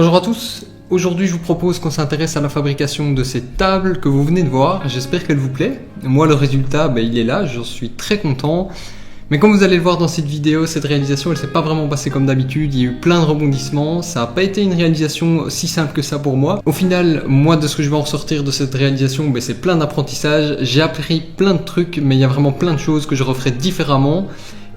Bonjour à tous, aujourd'hui je vous propose qu'on s'intéresse à la fabrication de cette table que vous venez de voir, j'espère qu'elle vous plaît. Moi le résultat il est là, j'en suis très content. Mais comme vous allez le voir dans cette vidéo, cette réalisation elle s'est pas vraiment passée comme d'habitude, il y a eu plein de rebondissements, ça n'a pas été une réalisation si simple que ça pour moi. Au final, moi de ce que je vais en ressortir de cette réalisation, c'est plein d'apprentissage, j'ai appris plein de trucs, mais il y a vraiment plein de choses que je referai différemment.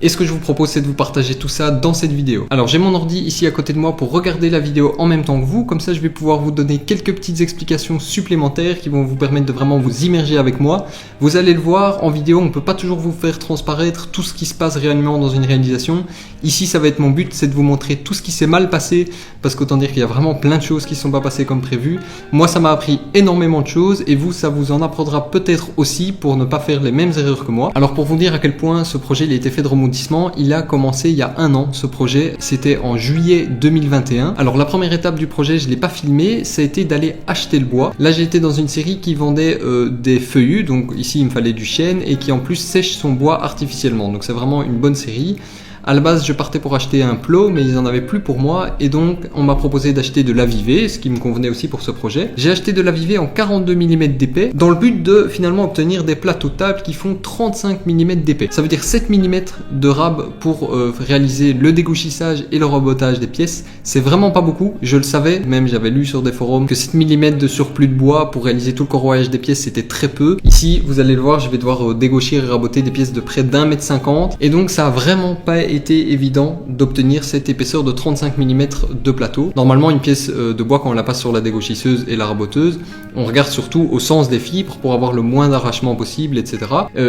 Et ce que je vous propose, c'est de vous partager tout ça dans cette vidéo. Alors j'ai mon ordi ici à côté de moi pour regarder la vidéo en même temps que vous, comme ça je vais pouvoir vous donner quelques petites explications supplémentaires qui vont vous permettre de vraiment vous immerger avec moi. Vous allez le voir, en vidéo on ne peut pas toujours vous faire transparaître tout ce qui se passe réellement dans une réalisation. Ici ça va être mon but, c'est de vous montrer tout ce qui s'est mal passé, parce qu'autant dire qu'il y a vraiment plein de choses qui ne sont pas passées comme prévu. Moi ça m'a appris énormément de choses, et vous ça vous en apprendra peut-être aussi pour ne pas faire les mêmes erreurs que moi. Alors pour vous dire à quel point ce projet il a été fait de remonter, il a commencé il y a un an, ce projet, c'était en juillet 2021. Alors la première étape du projet, je ne l'ai pas filmé, ça a été d'aller acheter le bois. Là j'ai été dans une série qui vendait des feuillus, donc ici il me fallait du chêne, et qui en plus sèche son bois artificiellement, donc c'est vraiment une bonne série. À la base, je partais pour acheter un plot, mais ils en avaient plus pour moi, et donc on m'a proposé d'acheter de l'avivé, ce qui me convenait aussi pour ce projet. J'ai acheté de l'avivé en 42 mm d'épais, dans le but de finalement obtenir des plateaux de table qui font 35 mm d'épais. Ça veut dire 7 mm de rab pour réaliser le dégauchissage et le rabotage des pièces. C'est vraiment pas beaucoup, je le savais, même j'avais lu sur des forums que 7 mm de surplus de bois pour réaliser tout le corroyage des pièces c'était très peu. Ici, vous allez le voir, je vais devoir dégaucher et raboter des pièces de près d'1,50 m, et donc ça a vraiment pas été évident d'obtenir cette épaisseur de 35 mm de plateau. Normalement une pièce de bois, quand on la passe sur la dégauchisseuse et la raboteuse, on regarde surtout au sens des fibres pour avoir le moins d'arrachement possible, etc.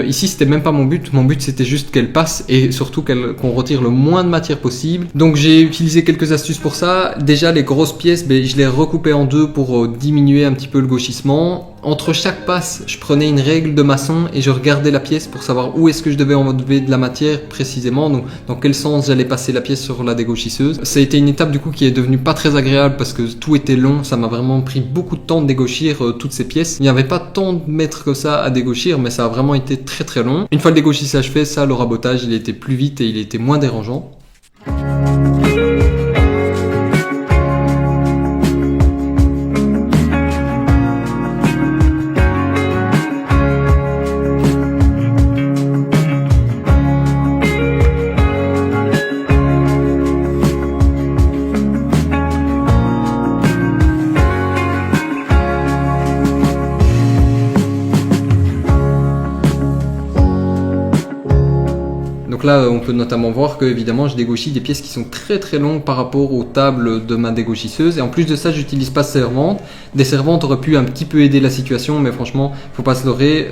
Ici c'était même pas mon but c'était juste qu'elle passe et surtout qu'on retire le moins de matière possible. Donc j'ai utilisé quelques astuces pour ça. Déjà les grosses pièces, je les recoupais en deux pour diminuer un petit peu le gauchissement. Entre chaque passe, je prenais une règle de maçon et je regardais la pièce pour savoir où est-ce que je devais enlever de la matière précisément, donc dans quel sens j'allais passer la pièce sur la dégauchisseuse. Ça a été une étape du coup qui est devenue pas très agréable parce que tout était long, ça m'a vraiment pris beaucoup de temps de dégauchir toutes ces pièces. Il n'y avait pas tant de mètres que ça à dégauchir, mais ça a vraiment été très très long. Une fois le dégauchissage fait, ça, le rabotage, il était plus vite et il était moins dérangeant. Donc là on peut notamment voir que évidemment je dégauchis des pièces qui sont très très longues par rapport aux tables de ma dégauchisseuse, et en plus de ça j'utilise pas de servantes. Des servantes auraient pu un petit peu aider la situation, mais franchement faut pas se leurrer,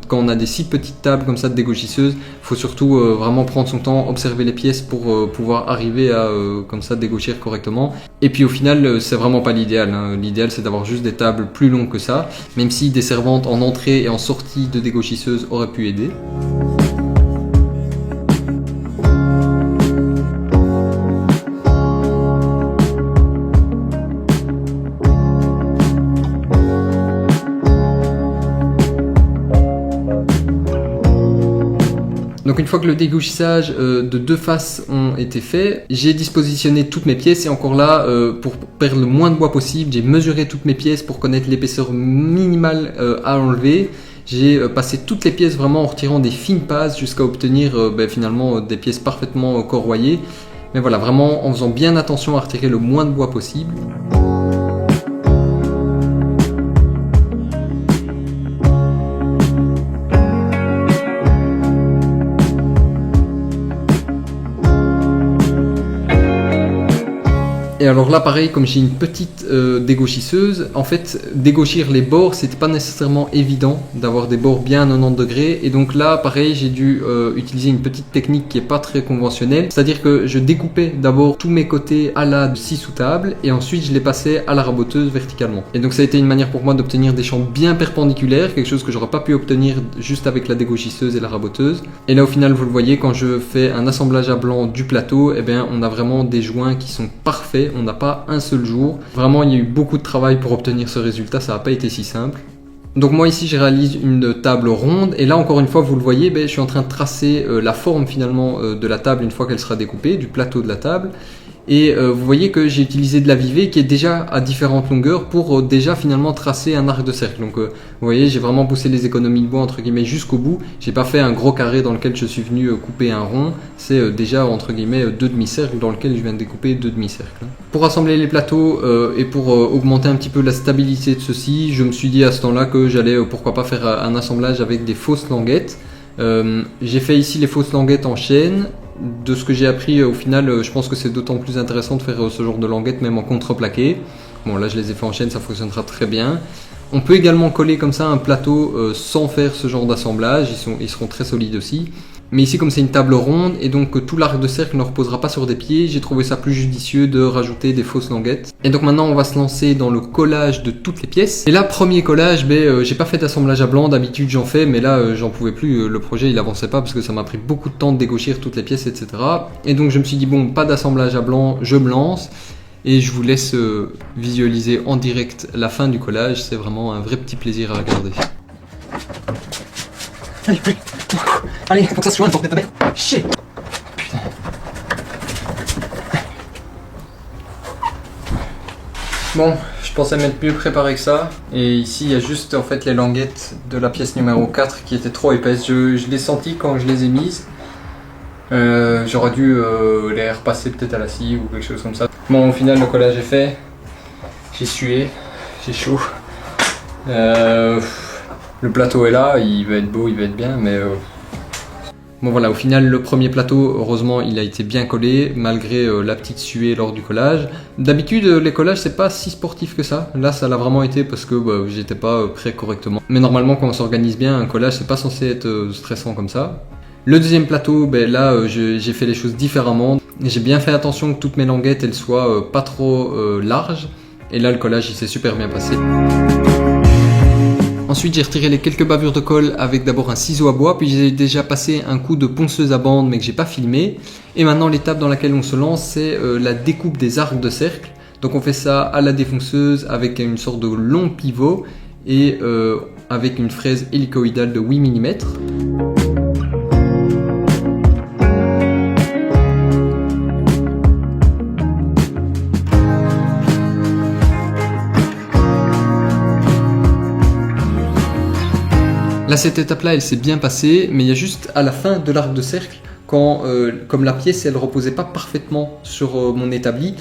quand on a des si petites tables comme ça de dégauchisseuse, faut surtout vraiment prendre son temps, observer les pièces pour pouvoir arriver à comme ça dégauchir correctement. Et puis au final c'est vraiment pas l'idéal, hein. L'idéal c'est d'avoir juste des tables plus longues que ça, même si des servantes en entrée et en sortie de dégauchisseuse auraient pu aider. Donc une fois que le dégauchissage de deux faces ont été faits, j'ai dispositionné toutes mes pièces, et encore là, pour perdre le moins de bois possible, j'ai mesuré toutes mes pièces pour connaître l'épaisseur minimale à enlever. J'ai passé toutes les pièces vraiment en retirant des fines passes jusqu'à obtenir finalement des pièces parfaitement corroyées. Mais voilà, vraiment en faisant bien attention à retirer le moins de bois possible. Et alors là pareil, comme j'ai une petite dégauchisseuse, en fait dégauchir les bords c'était pas nécessairement évident d'avoir des bords bien à 90 degrés, et donc là pareil j'ai dû utiliser une petite technique qui est pas très conventionnelle, c'est à dire que je découpais d'abord tous mes côtés à la scie sous table et ensuite je les passais à la raboteuse verticalement, et donc ça a été une manière pour moi d'obtenir des champs bien perpendiculaires, quelque chose que j'aurais pas pu obtenir juste avec la dégauchisseuse et la raboteuse. Et là au final vous le voyez, quand je fais un assemblage à blanc du plateau, on a vraiment des joints qui sont parfaits. On n'a pas un seul jour. Vraiment, il y a eu beaucoup de travail pour obtenir ce résultat. Ça n'a pas été si simple. Donc moi ici, je réalise une table ronde. Et là, encore une fois, vous le voyez, je suis en train de tracer la forme finalement de la table une fois qu'elle sera découpée, du plateau de la table. Et vous voyez que j'ai utilisé de la vivée qui est déjà à différentes longueurs pour déjà finalement tracer un arc de cercle. Donc vous voyez, j'ai vraiment poussé les économies de bois entre guillemets jusqu'au bout. J'ai pas fait un gros carré dans lequel je suis venu couper un rond. C'est déjà entre guillemets deux demi-cercles dans lequel je viens de découper deux demi-cercles. Pour assembler les plateaux et pour augmenter un petit peu la stabilité de ceux-ci, je me suis dit à ce temps-là que j'allais pourquoi pas faire un assemblage avec des fausses languettes. J'ai fait ici les fausses languettes en chaîne. De ce que j'ai appris, au final, je pense que c'est d'autant plus intéressant de faire ce genre de languettes même en contreplaqué. Bon, là je les ai fait en chaîne, ça fonctionnera très bien. On peut également coller comme ça un plateau sans faire ce genre d'assemblage, ils seront très solides aussi. Mais ici, comme c'est une table ronde et donc tout l'arc de cercle ne reposera pas sur des pieds, j'ai trouvé ça plus judicieux de rajouter des fausses languettes. Et donc maintenant, on va se lancer dans le collage de toutes les pièces. Et là, premier collage, j'ai pas fait d'assemblage à blanc, d'habitude j'en fais, mais là j'en pouvais plus, le projet il avançait pas parce que ça m'a pris beaucoup de temps de dégauchir toutes les pièces, etc. Et donc je me suis dit, bon, pas d'assemblage à blanc, je me lance. Et je vous laisse visualiser en direct la fin du collage, c'est vraiment un vrai petit plaisir à regarder. Allez, faut que ça se joigne pour que ta mère. Shit. Putain. Bon, je pensais m'être mieux préparé que ça. Et ici, il y a juste en fait les languettes de la pièce numéro 4 qui étaient trop épaisses. Je l'ai senti quand je les ai mises. J'aurais dû les repasser peut-être à la scie ou quelque chose comme ça. Bon, au final, le collage est fait. J'ai sué, j'ai chaud. Le plateau est là, il va être beau, il va être bien, mais... Bon voilà, au final, le premier plateau, heureusement, il a été bien collé, malgré la petite suée lors du collage. D'habitude, les collages, c'est pas si sportif que ça. Là, ça l'a vraiment été parce que j'étais pas prêt correctement. Mais normalement, quand on s'organise bien, un collage, c'est pas censé être stressant comme ça. Le deuxième plateau, là, j'ai fait les choses différemment. J'ai bien fait attention que toutes mes languettes, elles soient pas trop larges. Et là, le collage, il s'est super bien passé. Ensuite, j'ai retiré les quelques bavures de colle avec d'abord un ciseau à bois, puis j'ai déjà passé un coup de ponceuse à bande mais que j'ai pas filmé. Et maintenant, l'étape dans laquelle on se lance, c'est la découpe des arcs de cercle. Donc on fait ça à la défonceuse avec une sorte de long pivot et avec une fraise hélicoïdale de 8 mm. Là, cette étape-là, elle s'est bien passée, mais il y a juste à la fin de l'arc de cercle, quand, comme la pièce, elle reposait pas parfaitement sur mon établi,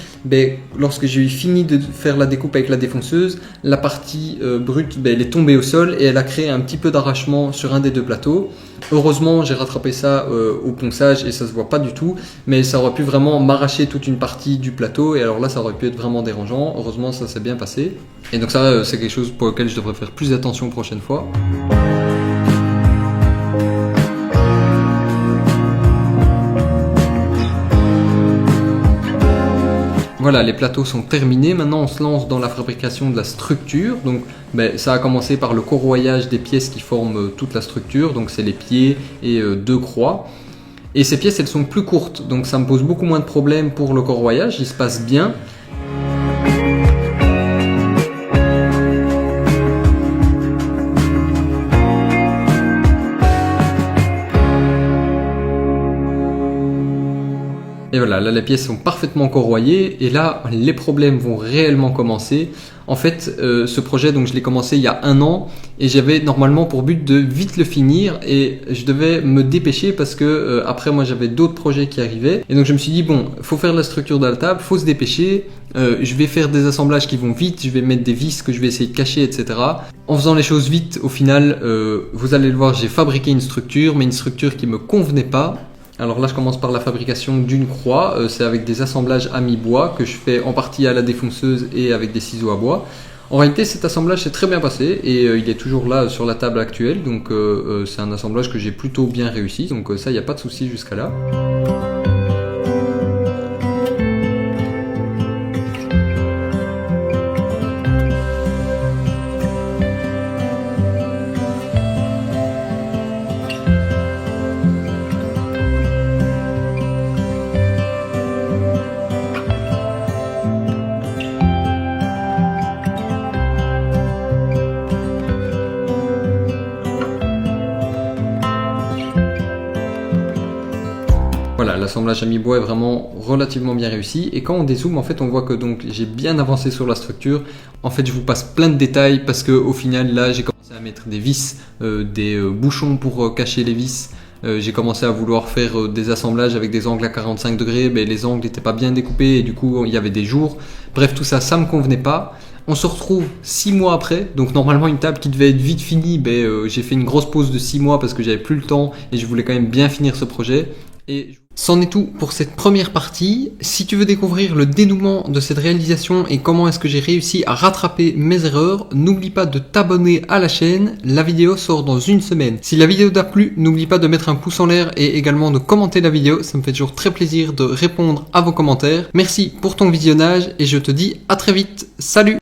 lorsque j'ai eu fini de faire la découpe avec la défonceuse, la partie brute, elle est tombée au sol et elle a créé un petit peu d'arrachement sur un des deux plateaux. Heureusement, j'ai rattrapé ça au ponçage et ça se voit pas du tout, mais ça aurait pu vraiment m'arracher toute une partie du plateau et alors là, ça aurait pu être vraiment dérangeant. Heureusement, ça s'est bien passé. Et donc ça, c'est quelque chose pour lequel je devrais faire plus attention prochaine fois. Voilà, les plateaux sont terminés. Maintenant, on se lance dans la fabrication de la structure. Donc, ça a commencé par le corroyage des pièces qui forment toute la structure. Donc, c'est les pieds et deux croix. Et ces pièces, elles sont plus courtes. Donc, ça me pose beaucoup moins de problèmes pour le corroyage. Il se passe bien. Et voilà, là les pièces sont parfaitement corroyées et là les problèmes vont réellement commencer. En fait, ce projet, donc je l'ai commencé il y a 1 an et j'avais normalement pour but de vite le finir et je devais me dépêcher parce que après moi j'avais d'autres projets qui arrivaient et donc je me suis dit bon, faut faire la structure de la table, faut se dépêcher. Je vais faire des assemblages qui vont vite, je vais mettre des vis que je vais essayer de cacher, etc. En faisant les choses vite, au final, vous allez le voir, j'ai fabriqué une structure, mais une structure qui me convenait pas. Alors là, je commence par la fabrication d'une croix. C'est avec des assemblages à mi-bois que je fais en partie à la défonceuse et avec des ciseaux à bois. En réalité, cet assemblage s'est très bien passé et il est toujours là sur la table actuelle. Donc c'est un assemblage que j'ai plutôt bien réussi. Donc ça, il n'y a pas de souci jusqu'à là. l'assemblage à mi-bois est vraiment relativement bien réussi. Et quand on dézoome, en fait, on voit que donc j'ai bien avancé sur la structure. En fait, je vous passe plein de détails parce que au final, là, j'ai commencé à mettre des vis, des bouchons pour cacher les vis. J'ai commencé à vouloir faire des assemblages avec des angles à 45 degrés, mais les angles n'étaient pas bien découpés et du coup il y avait des jours. Bref, tout ça, ça me convenait pas. On se retrouve 6 mois après, donc normalement une table qui devait être vite finie, j'ai fait une grosse pause de 6 mois parce que j'avais plus le temps et je voulais quand même bien finir ce projet. Et c'en est tout pour cette première partie. Si tu veux découvrir le dénouement de cette réalisation et comment est-ce que j'ai réussi à rattraper mes erreurs, n'oublie pas de t'abonner à la chaîne. La vidéo sort dans une semaine. Si la vidéo t'a plu, n'oublie pas de mettre un pouce en l'air et également de commenter la vidéo. Ça me fait toujours très plaisir de répondre à vos commentaires. Merci pour ton visionnage et je te dis à très vite. Salut!